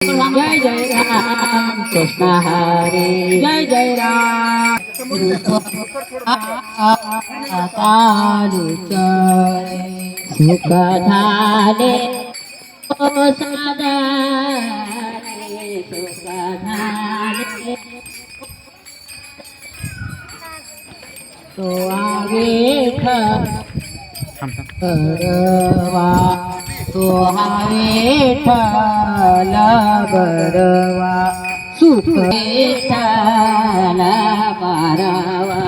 जय जय राम कृष्ण हरे जय जय राम सुख झाले साधारे सुख झाले तो विठ्ठल बरवा तो विठ्ठल बरवा सुख विठ्ठल बरवा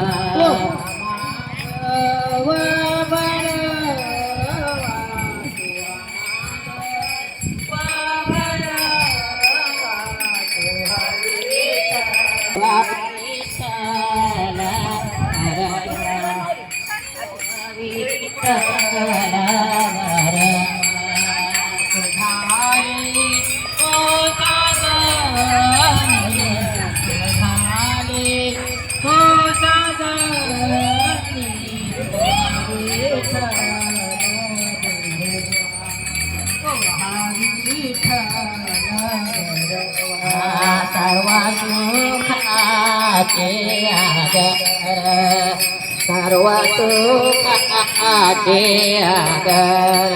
सर्व सुखाचे आगर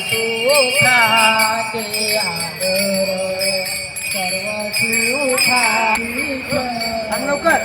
सुखाचे आगर सर्व सुखाचे लवकर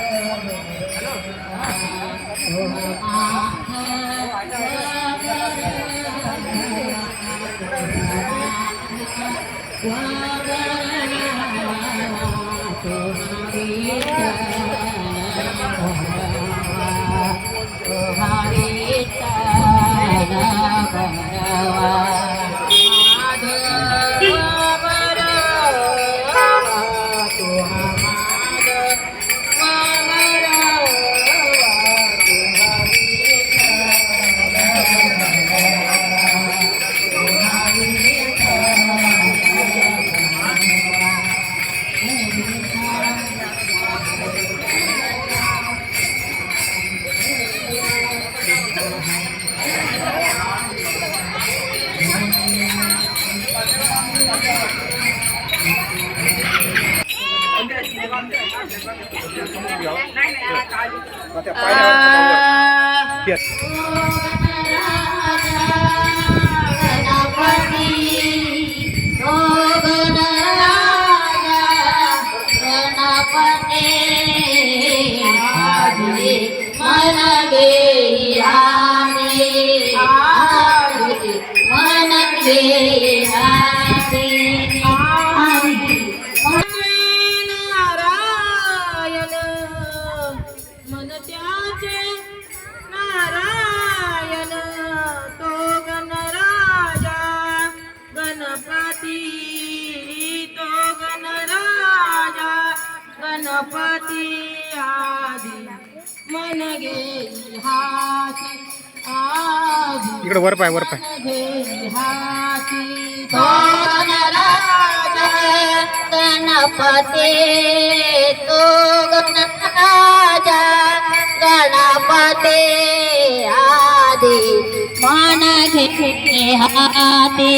गणपती आदि मन गे हाती आदि इकडे वर पाय हाती गणपती तो गणराजा गणपती आदि मन गे हाती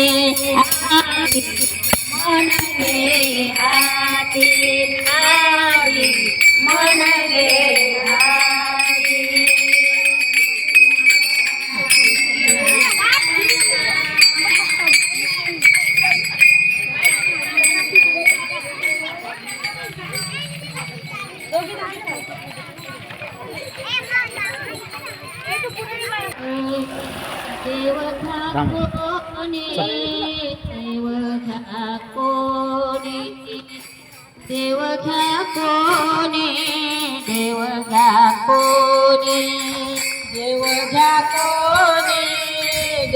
मन गे हाती आदि मन गे हाती देवघा कोणी देवघा कोणी देवघा कोणी देवघा कोणी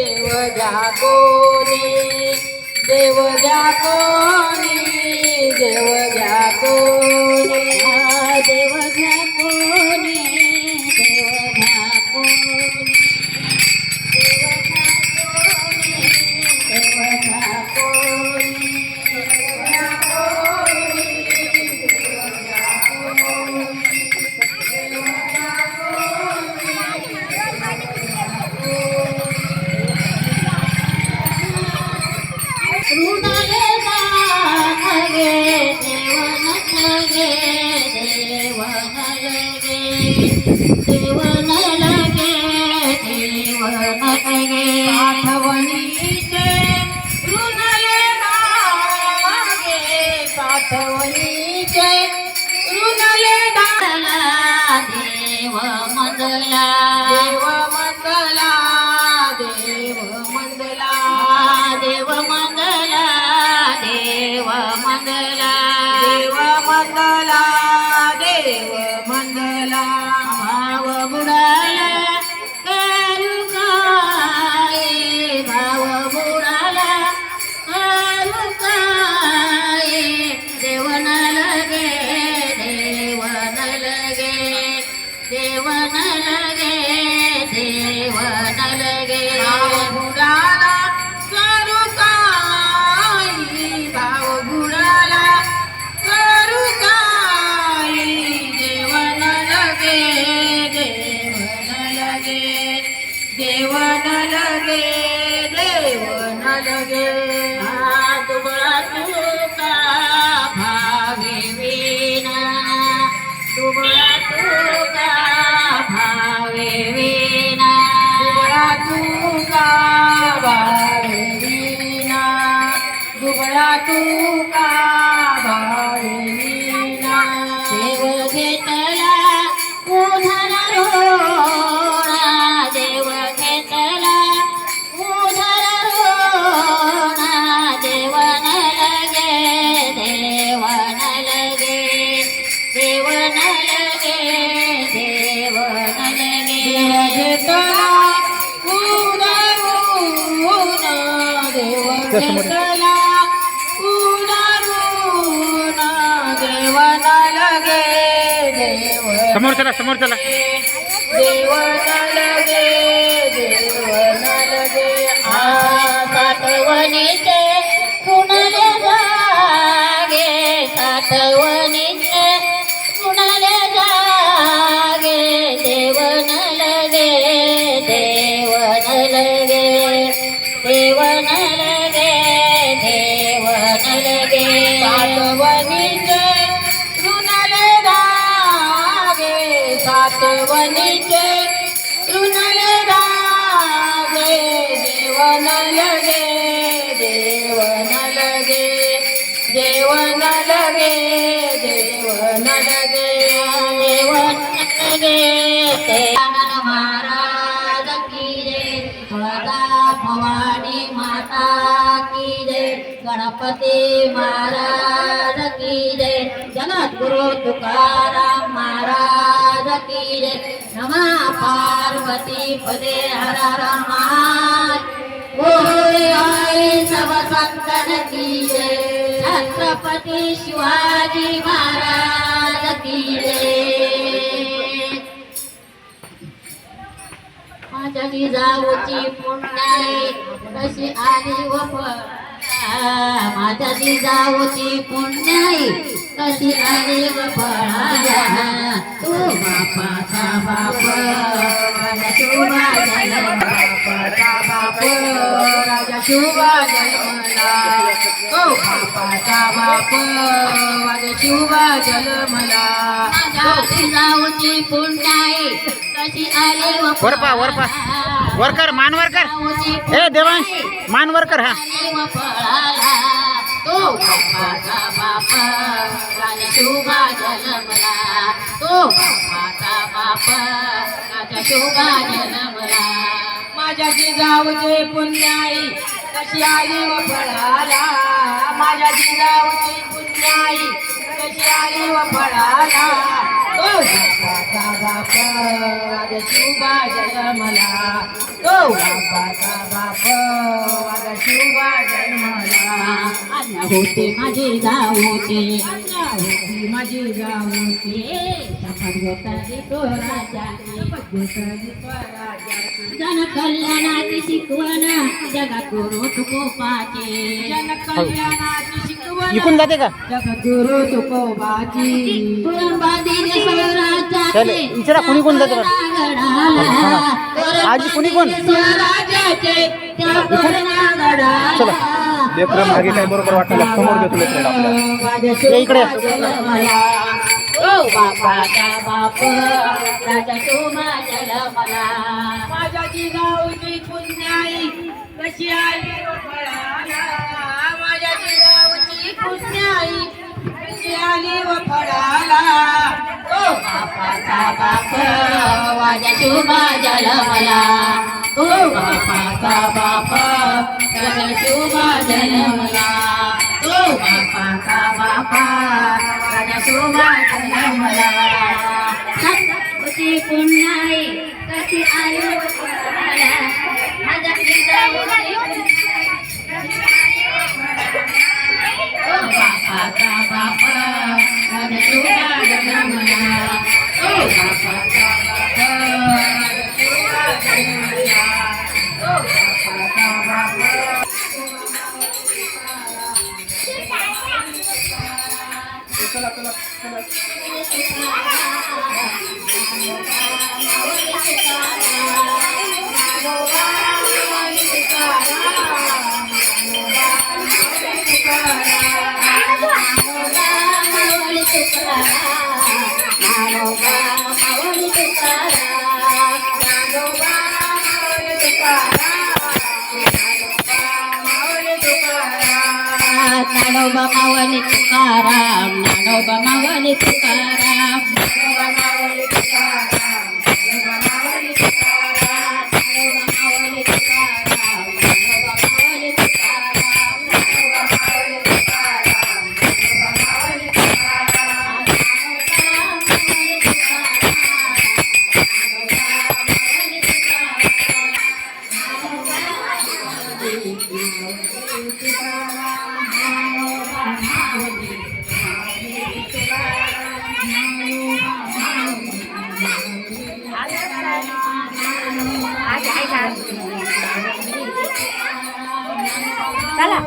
देवघा कोणी देवघा कोणी देवघा कोणी देवघा कोणी देवघा कोणी ऋणाले देवन लगे देवन लगे आठवणीचे रुणले धागे आठवणीचे रुणले मंगला देव मंगला देव मंगला देव मंगला देव मंगला देव मंगला देव मंगला देव मंगला भाव बुडाला करू काय भाव बुडाला करू काय देवन लगे देवन लगे देवन लगे देवन लगे बुडाला करू काही भाव बुडाला करू काही देवन लगे देवन लगे देवन लगे देवन लगे दुबळा तुका भावे विना दुबळा तुका भावे विना दुबळा तुका भावेलीना दुबळा तुका भावेलीना देव घेतला उधर रोणा देव घेतला उधर रोणा देवन लगे देवन लगे देवन लगे देवन लगे घेतला उदारून देव घेतला उदारून देवन लगे देवन समोर चला देवन लगे देवन लगे सातवणीचे कुणाले जागे सातवणीचे कुणाले जागे देवन लगे देवन लगे देवन लगे देवन लगे सातवणीचे ऋणले धागे सातवणीचे ऋणले धागे देवन लगे देवन लगे देवन लगे देवन लगे देवन लगे आनंद महाराज की जय सदा भवानी माता की जय गणपती महाराज की जय जगद्गुरु तुकाराम महाराज की जय नमः पार्वती पदे हर हर महादेव सब संतन की जय छत्रपती शिवाजी महाराज की जय माझ्या जिजाऊची पुण्याई कशी आली व पळाला माझ्या जिजाऊची पुण्याई कशी आली व पळाला तू बापाचा बाप राजा शोभा बापाचा बाप राजा शिवा जन्मला ओ बापाचा बाप राजा शिवा जन्मला माझ्या जिजाऊची पुण्याई कशी आली व वरपा वरकर मान वरकर ए देवांश मान वरकर हा व पळाला तो बापाचा बाप राजा शोभा जन्मला तो बापाचा बाप राजा शोभा जन्मला माझ्या जिजाऊचे पुण्याई कशी आली व फळाला माझ्या जिजाऊची पुण्याई कशी आली व फळाला तो बापाचा बाप राजा शिवा जन्मला तो बापाचा बाप राजा शिवा जन्मला आज्ञा होते माझी जाऊची माझी जाऊची शपथ घेतली तो राजाची घेतली स्वराज्याची जन कल्याणाची शिकवण जगात गुरु तुकोपाची जनकल्याणाची शिकवण इकून जाते का जगद्गुरु तुकोबाची कुळंबादीने स्वराज्याचे चले विचारा कुणी कोण जाते का आजी कुणी कोण स्वराज्याचे त्या गडाला चला लेकरं मागे काय बरोबर वाटलं समोर घेतो लेकरं आपल्या ये इकडे मला ओ बापाचा बाप राजा शोभा जलमला माझ्या जिजाऊची पुण्याई कशी आली व फळाला माझ्या जिजाऊची पुण्याई कशी आली व फळाला बापाचा बाप राजा शोभा जलमला बापाचा बाप राजा शोभा जलमला बापाचा बाप राजा शोभा जलमला सत्पती पुण्याई कशी आली व फळाला माझ्या जिजाऊची बापाचा बाप राजा शोभा जलमला बापाचा बाप राजा शोभा जलमला बापाचा बाप नानोबा मावली तुकाराम नानोबा मावली तुकाराम नानोबा मावली तुकाराम नानोबा मावली तुकाराम नानोबा मावली तुकाराम नानोबा मावली तुकाराम नानोबा मावली तुकाराम नानोबा मावली तुकाराम चला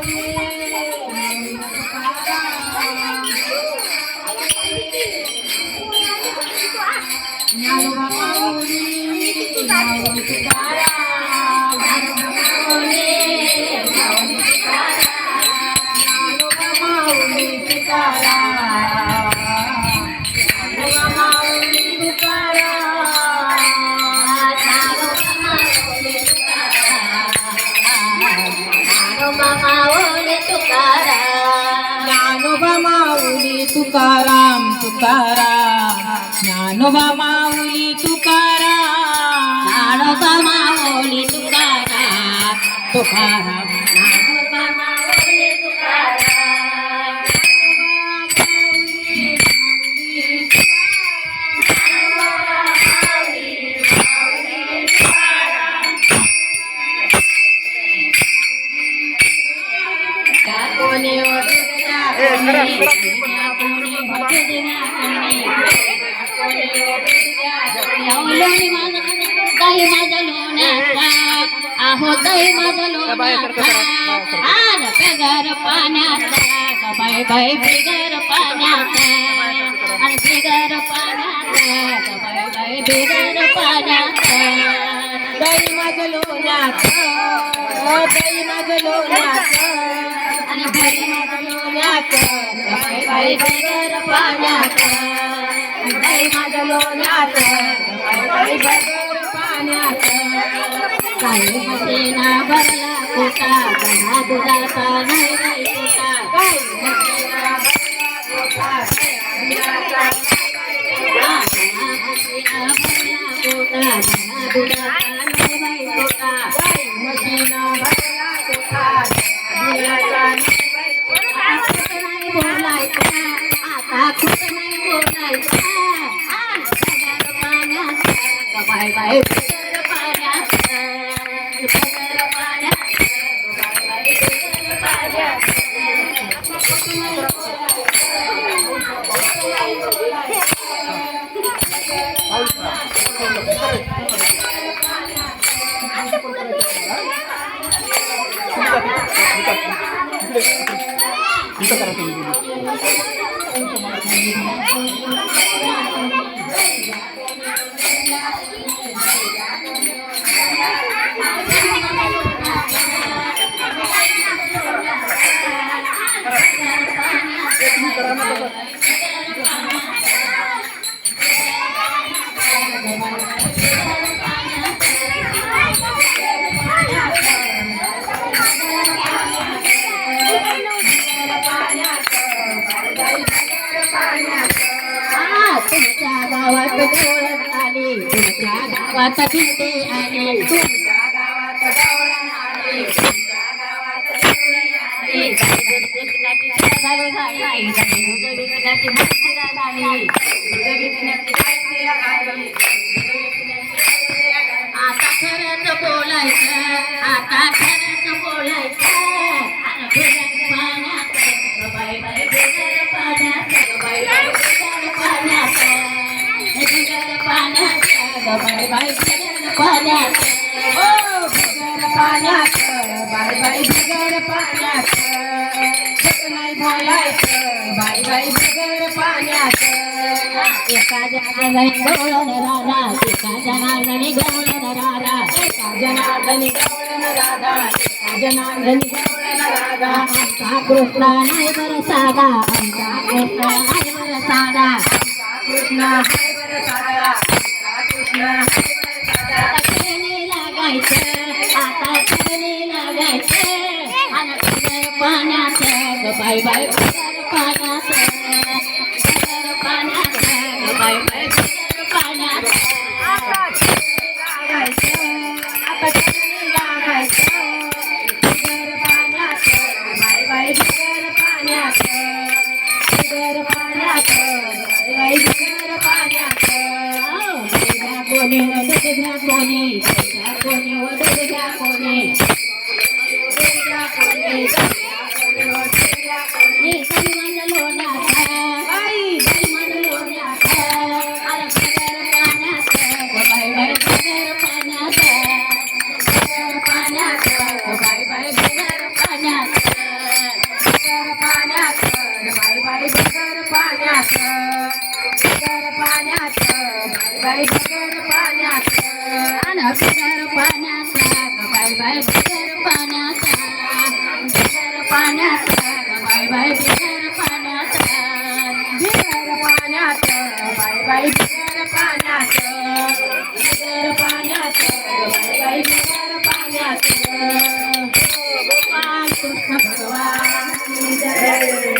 ज्ञानोबा माऊली तुकाराम तुकाराम ज्ञानोबा माऊली तुकाराम नानोबा मावली तुकाराम तुकाराम नानोबा मावली तुकाराम दही माझा लोण्याचा आहो दही माझा लोण्याचा आन बेगर पाण्याचा बाय बाय बेगर पाण्याचा आणि बेगर पाण्याचा बाय बाय बेगर पाण्याचा दही माझं लोण्याचं दही माझं लोण्याचं आणि दही माझा लोण्याचं बाय बाय बेगर पाण्याचा दही माझं लोण्याचं बाई बगर पाण्याचं काही मशीना भरला कोटा गणा दुधाचा नाही बाई कोटा काही मशीना भरला कोटा दुधाचा काही मशीना भरला कोटा दुधाचा आता खुट नाही बोलायचा बाय बाय पाण्याचा गावात गवळण आली तुमच्या गावात भेटे आली तुमच्या गावात गवळण आली तुमच्या गावात गवळण आली विकण्याची झाली घाई दूध विकण्याची माहितीला झाली दूध विकण्याची माहिती लागली आता खरंच बोलायचं आता खरंच बोलायचं आणि बिगर पाण्याचं बाय बाय बिगर पाण्याचं बाय बाय बिगर पाण्याचं बिगर पाण्याचं बाय बाय बिगर पाण्याचं ओ बिगर पाण्याचं बाय बाय बिगर पाण्याचं खोटं नाही बोलायचं बाय बाय बिगर पाण्याचं एका जनार्दनी गवळण राधा एका जनार्दनी गवळण राधा जनार्दनी गवळण राधा जनार्दनी गवळण राधा आमचा कृष्णा नाही बरं साधा आमचा कृष्णा नाही बरं साधा कृष्ण हाय बर साधा कृष्ण हाय बर साधा आता खेळणी लागायचं आता खेळणी लागायचं आणि बिगर पाण्याचं ग बाय बाय बिगर पाण्याचं बिगर पाण्याचं ग बाय बाय बिगर पाण्याचं लागायचं आता चटणी लागायचं बिगर पाण्याचं बाय बाय बिगर पाण्याचं बिगर पाण्याचं बाय बाय बिगर पाण्याचं दुर्गा कोणी व दुर्गा कोणी दुर्गा कोणी व दुर्गा कोणी दुर्गा कोणी दुर्गा कोणी हे सन्मान लोण्याचा बाई सन्मान लोण्याचा अरे बिगर पाण्याचं ग बाय बाय बिगर पाण्याचं बिगर पाण्याचं ग बाय बाय बिगर पाण्याचं बिगर पाण्याचं बाय बाय बिगर पाण्याचं बिगर पाण्याचं बाय बाय बिगर पाण्याचं आणि बिगर पाण्याचा ग बाय बाय बिगर पाण्याचा बिगर पाण्याचा ग बाय बाय बिगर पाण्याचा बिगर पाण्याचं बाय बाय बिगर पाण्याचं बिगर पाण्याचं बाय बाय बिगर पाण्याचं गोपाल कृष्ण भगवान की जय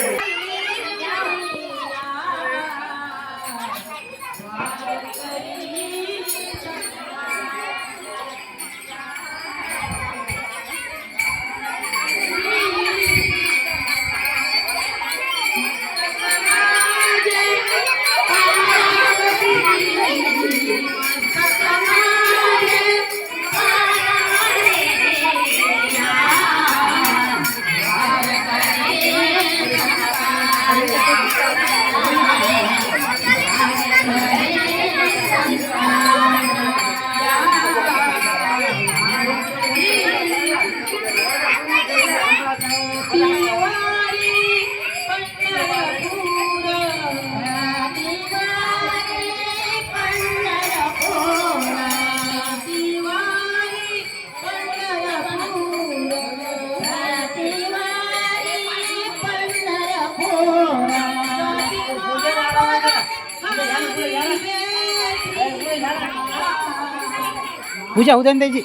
पूजा उद्या त्याची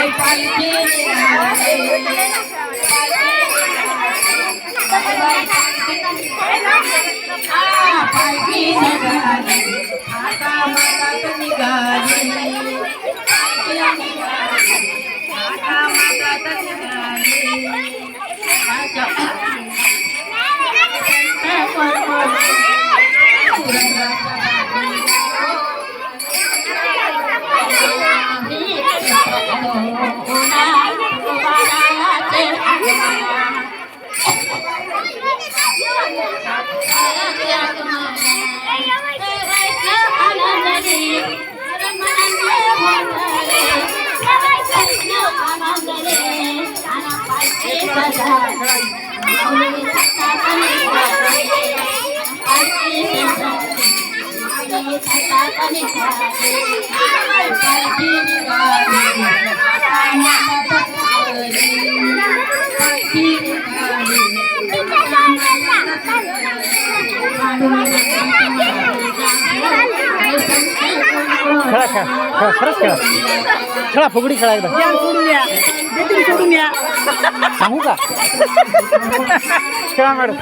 बाई पालखी निघाली पालखी निघाली आता मातात निघाली आता मातात निघाली खेळा खेळा खेळा खरंच खेळा खेळा फुगडी खेळा एकदा सोडून या बेटी सोडून या सांगू का खेळा मॅडम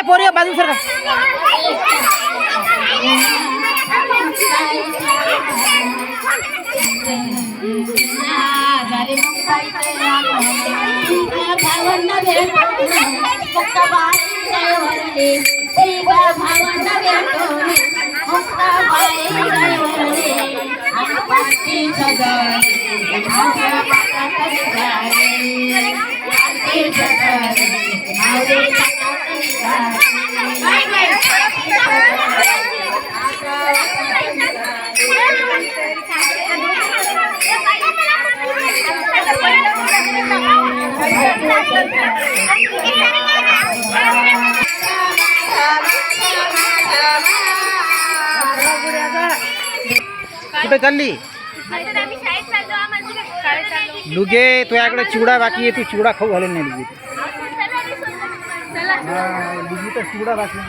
पोरिया बाजू सर कुठे चालली लुगे तुझ्याकडे चिवडा बाकी आहे तू चिवडा खाऊ घालेल नाही लुगे लुगी तर चिवडा बाकी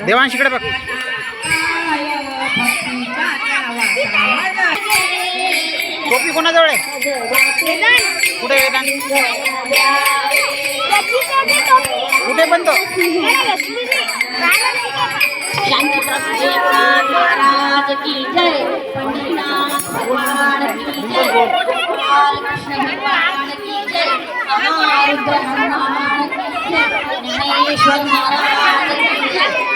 देवांशीकडे बघ टोपी कोणाजवळ आहे कुठे कुठे पण तो शांती महाराज की जय पंडितनाथ भगवान की जय कृष्ण भगवान की जय ज्ञानेश्वर महाराज की जय.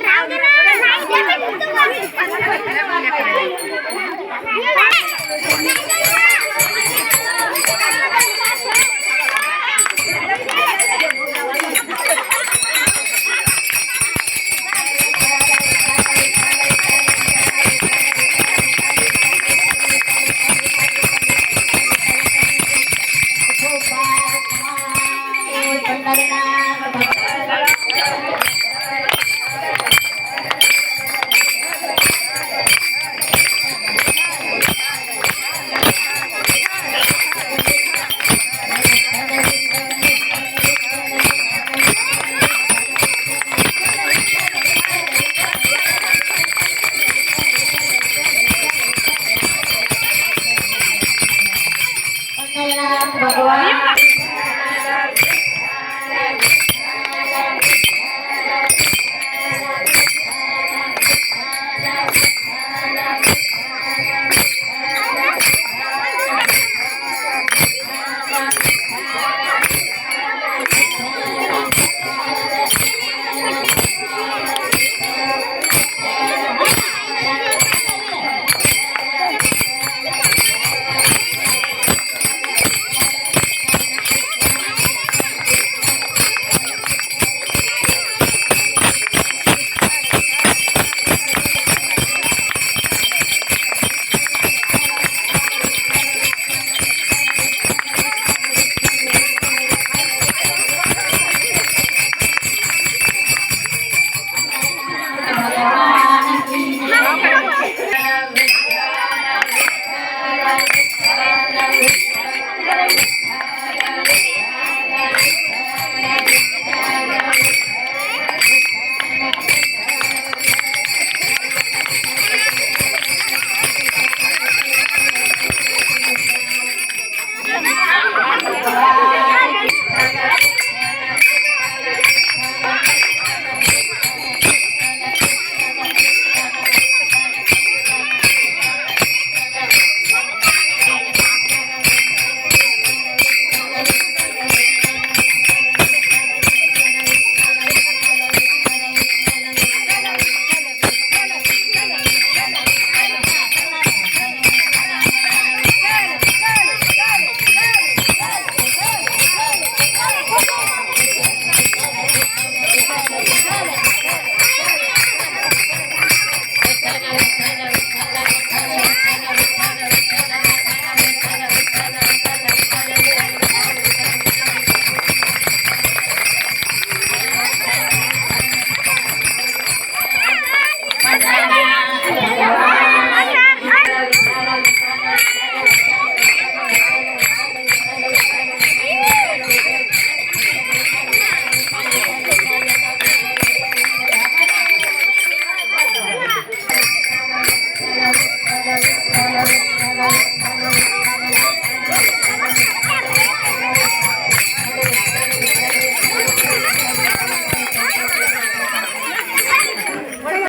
राहू दे ना.